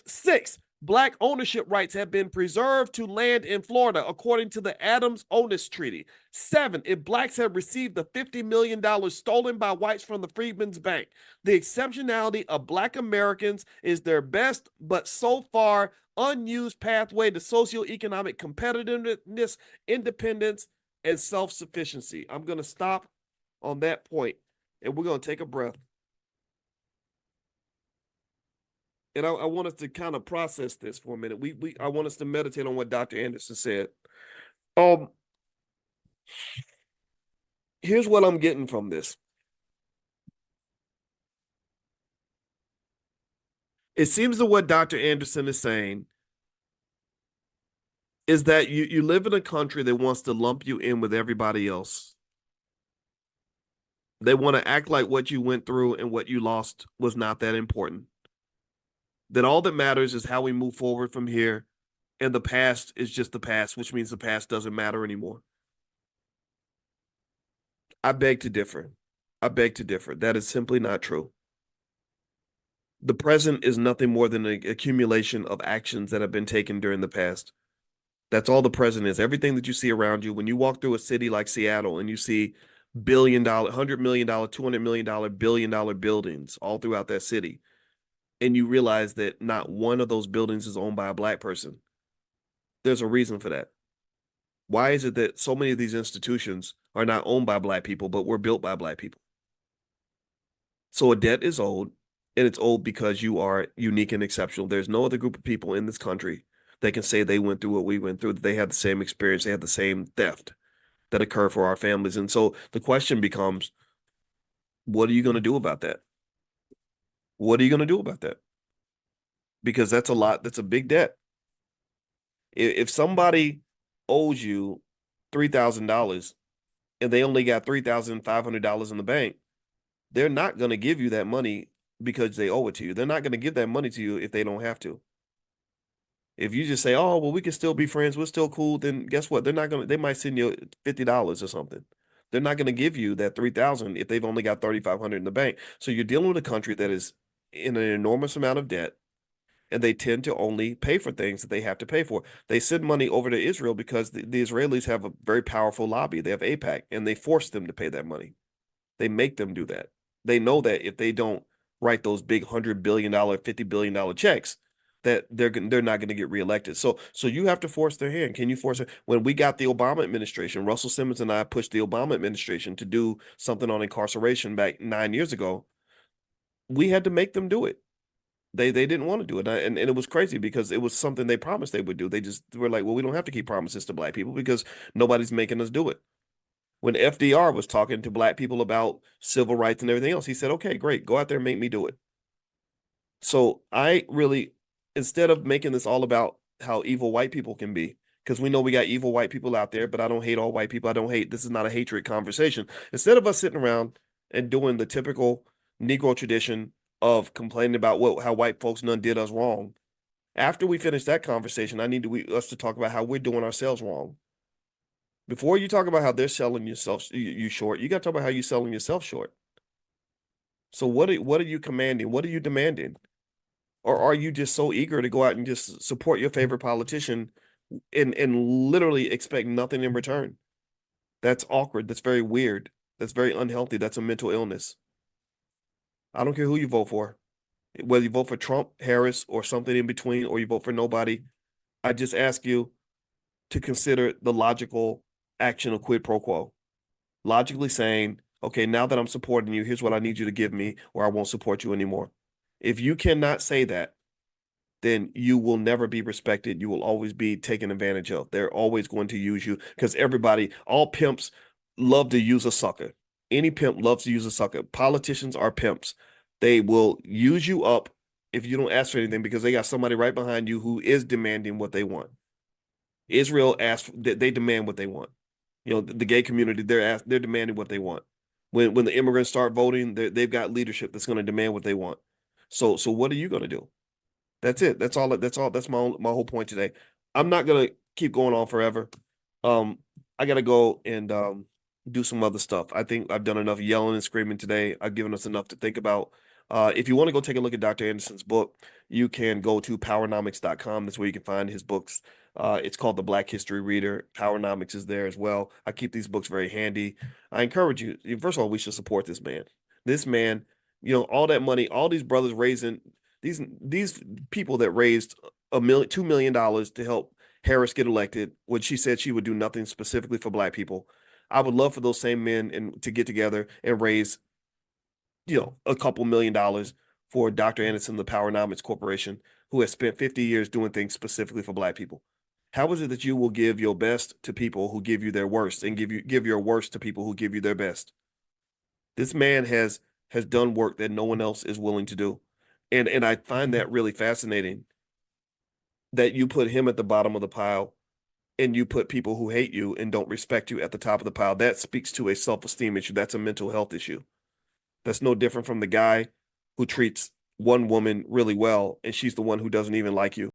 Six, Black ownership rights have been preserved to land in Florida, according to the Adams-Onis Treaty. 7, if blacks have received the $50 million stolen by whites from the Freedmen's Bank, the exceptionality of Black Americans is their best, but so far unused pathway to socioeconomic competitiveness, independence, and self-sufficiency. I'm going to stop on that point, and we're going to take a breath. And I want us to kind of process this for a minute. I want us to meditate on what Dr. Anderson said. Here's what I'm getting from this. It seems that what Dr. Anderson is saying is that you live in a country that wants to lump you in with everybody else. They want to act like what you went through and what you lost was not that important. That all that matters is how we move forward from here, and the past is just the past, which means the past doesn't matter anymore. I beg to differ. That is simply not true. The present is nothing more than an accumulation of actions that have been taken during the past. That's all the present is. Everything that you see around you, when you walk through a city like Seattle and you see $1 billion, $100 million, $200 million, $1 billion buildings all throughout that city, and you realize that not one of those buildings is owned by a Black person, there's a reason for that. Why is it that so many of these institutions are not owned by Black people, but were built by Black people? So a debt is owed, and it's owed because you are unique and exceptional. There's no other group of people in this country that can say they went through what we went through, that they had the same experience, they had the same theft that occurred for our families. And so the question becomes, what are you going to do about that? What are you going to do about that? Because that's a lot. That's a big debt. If somebody owes you $3,000 and they only got $3,500 in the bank, they're not going to give you that money because they owe it to you. They're not going to give that money to you if they don't have to. If you just say, oh, well, we can still be friends, we're still cool, then guess what? They might send you $50 or something. They're not going to give you that $3,000 if they've only got $3,500 in the bank. So you're dealing with a country that is in an enormous amount of debt, and they tend to only pay for things that they have to pay for. They send money over to Israel because the Israelis have a very powerful lobby. They have AIPAC, and they force them to pay that money. They make them do that. They know that if they don't write those big $100 billion, $50 billion checks, that they're not going to get reelected. So you have to force their hand. Can you force it? When we got the Obama administration, Russell Simmons and I pushed the Obama administration to do something on incarceration back 9 years ago. We had to make them do it. They didn't want to do it. And it was crazy because it was something they promised they would do. They just were like, well, we don't have to keep promises to Black people because nobody's making us do it. When FDR was talking to Black people about civil rights and everything else, he said, okay, great, go out there and make me do it. So I really, instead of making this all about how evil white people can be, because we know we got evil white people out there, but I don't hate all white people. This is not a hatred conversation. Instead of us sitting around and doing the typical Negro tradition of complaining about how white folks done did us wrong, after we finish that conversation, I need us to talk about how we're doing ourselves wrong. Before you talk about how they're selling you short, you got to talk about how you're selling yourself short. So what are you commanding? What are you demanding? Or are you just so eager to go out and just support your favorite politician and literally expect nothing in return? That's awkward. That's very weird. That's very unhealthy. That's a mental illness. I don't care who you vote for, whether you vote for Trump, Harris, or something in between, or you vote for nobody. I just ask you to consider the logical action of quid pro quo. Logically saying, okay, now that I'm supporting you, here's what I need you to give me, or I won't support you anymore. If you cannot say that, then you will never be respected. You will always be taken advantage of. They're always going to use you because all pimps love to use a sucker. Any pimp loves to use a sucker. Politicians are pimps. They will use you up if you don't ask for anything because they got somebody right behind you who is demanding what they want. Israel they demand what they want. You know, the gay community, they're demanding what they want. When the immigrants start voting, they've got leadership that's going to demand what they want. So what are you going to do? That's it. That's all. That's my whole point today. I'm not going to keep going on forever. I got to go and do some other stuff. I think I've done enough yelling and screaming today. I've given us enough to think about. If you want to go take a look at Dr. Anderson's book, you can go to powernomics.com. That's where you can find his books. It's called The Black History Reader. Powernomics is there as well. I keep these books very handy. I encourage you. First of all, we should support this man. This man, all that money, all these brothers raising these people that raised $2 million to help Harris get elected when she said she would do nothing specifically for Black people. I would love for those same men to get together and raise, a couple $1 million for Dr. Anderson, the Powernomics Corporation, who has spent 50 years doing things specifically for Black people. How is it that you will give your best to people who give you their worst, and give your worst to people who give you their best? This man has done work that no one else is willing to do. And I find that really fascinating that you put him at the bottom of the pile and you put people who hate you and don't respect you at the top of the pile. That speaks to a self-esteem issue. That's a mental health issue. That's no different from the guy who treats one woman really well and she's the one who doesn't even like you.